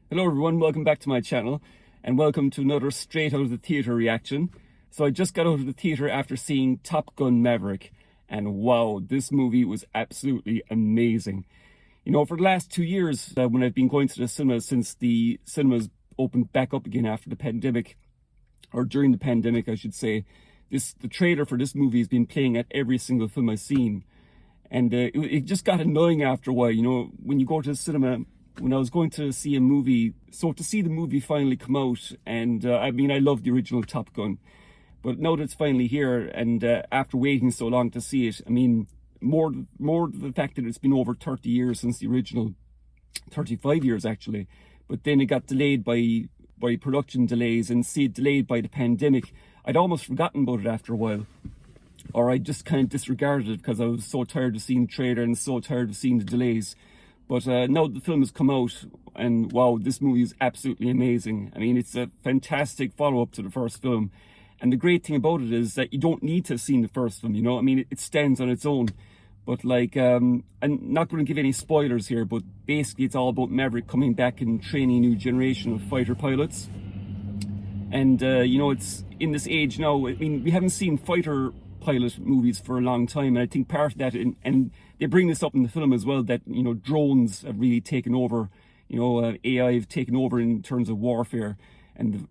Hello everyone, welcome back to my channel and welcome to another straight out of the theatre reaction. So I just got out of the theatre after seeing Top Gun Maverick and wow, this movie was absolutely amazing. You know, for the last 2 years when I've been going to the cinema since the cinemas opened back up again after the pandemic, or during the pandemic I should say, the trailer for this movie has been playing at every single film I've seen. And it just got annoying after a while, you know, when you go to the cinema. When I was going to see a movie, so to see the movie finally come out, and I mean, I love the original Top Gun, but now that it's finally here, and after waiting so long to see it, I mean, more the fact that it's been over 30 years since the original, 35 years actually, but then it got delayed by production delays and delayed by the pandemic. I'd almost forgotten about it after a while, or I just kind of disregarded it because I was so tired of seeing the trailer and so tired of seeing the delays. But now the film has come out, and wow, this movie is absolutely amazing. I mean, it's a fantastic follow-up to the first film. And the great thing about it is that you don't need to have seen the first film, you know? I mean, it stands on its own. But like, I'm not going to give any spoilers here, but basically it's all about Maverick coming back and training a new generation of fighter pilots. And, you know, it's in this age now, I mean, we haven't seen fighter pilot movies for a long time, and I think part of that, and they bring this up in the film as well, that, you know, drones have really taken over, you know, AI have taken over in terms of warfare, and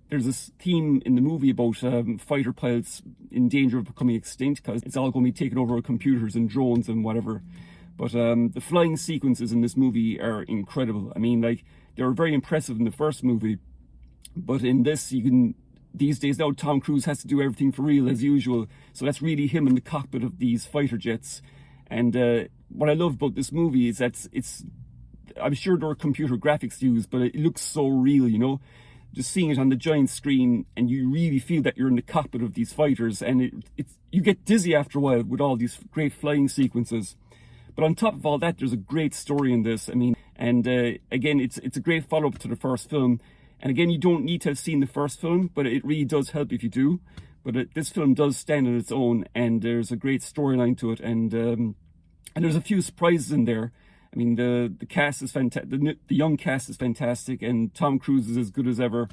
there's this theme in the movie about fighter pilots in danger of becoming extinct because it's all going to be taken over by computers and drones and whatever. But the flying sequences in this movie are incredible. I mean, like, they were very impressive in the first movie, but in this, these days now, Tom Cruise has to do everything for real as usual. So that's really him in the cockpit of these fighter jets. And what I love about this movie is that I'm sure there are computer graphics used, but it looks so real, you know? Just seeing it on the giant screen, and you really feel that you're in the cockpit of these fighters, and you get dizzy after a while with all these great flying sequences. But on top of all that, there's a great story in this. I mean, and again, it's a great follow-up to the first film. And again, you don't need to have seen the first film, but it really does help if you do. But this film does stand on its own, and there's a great storyline to it, and there's a few surprises in there. I mean, the cast is fantastic. The young cast is fantastic, and Tom Cruise is as good as ever.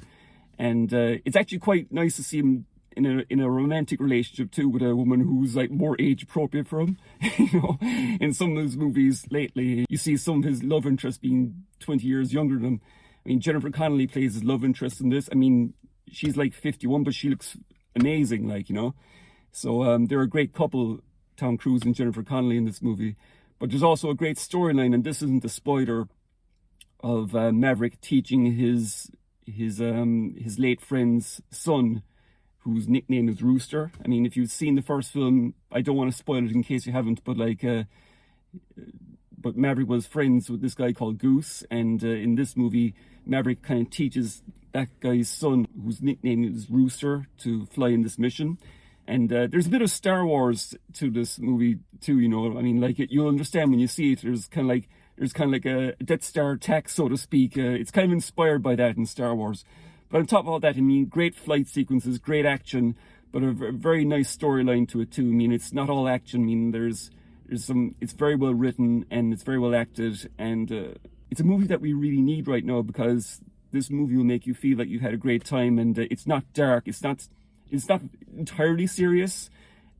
And it's actually quite nice to see him in a romantic relationship too, with a woman who's like more age appropriate for him. You know, in some of his movies lately, you see some of his love interests being 20 years younger than him. I mean, Jennifer Connelly plays his love interest in this. I mean, she's like 51, but she looks amazing, like, you know. So they're a great couple, Tom Cruise and Jennifer Connelly, in this movie. But there's also a great storyline, and this isn't a spoiler, of Maverick teaching his late friend's son, whose nickname is Rooster. I mean, if you've seen the first film, I don't want to spoil it in case you haven't, but like, but Maverick was friends with this guy called Goose, and in this movie, Maverick kind of teaches that guy's son, whose nickname is Rooster, to fly in this mission. And there's a bit of Star Wars to this movie too, you know. I mean, like, you'll understand when you see it. There's kind of like a Death Star attack, so to speak. It's kind of inspired by that in Star Wars. But on top of all that, I mean, great flight sequences, great action, but a very nice storyline to it too. I mean, it's not all action. I mean, there's some. It's very well written and it's very well acted, and it's a movie that we really need right now, because this movie will make you feel like you've had a great time, and it's not dark. It's not entirely serious,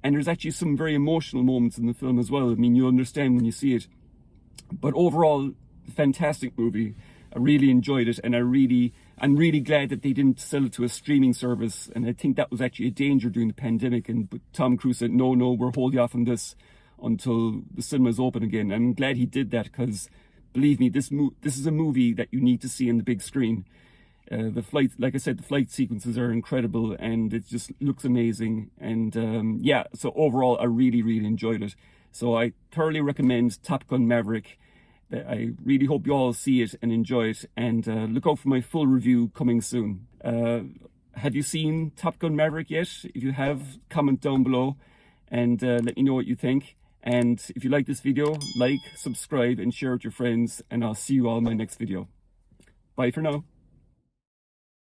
and there's actually some very emotional moments in the film as well. I mean, you'll understand when you see it. But overall, fantastic movie. I really enjoyed it, and I'm really glad that they didn't sell it to a streaming service. And I think that was actually a danger during the pandemic. But Tom Cruise said, no, we're holding off on this until the cinemas open again. I'm glad he did that, because believe me, this is a movie that you need to see on the big screen. Like I said, the flight sequences are incredible, and it just looks amazing. And yeah, so overall, I really enjoyed it. So I thoroughly recommend Top Gun Maverick. I really hope you all see it and enjoy it, and look out for my full review coming soon. Have you seen Top Gun Maverick yet? If you have, comment down below and let me know what you think. And if you like this video, like, subscribe and share with your friends, and I'll see you all in my next video. Bye for now.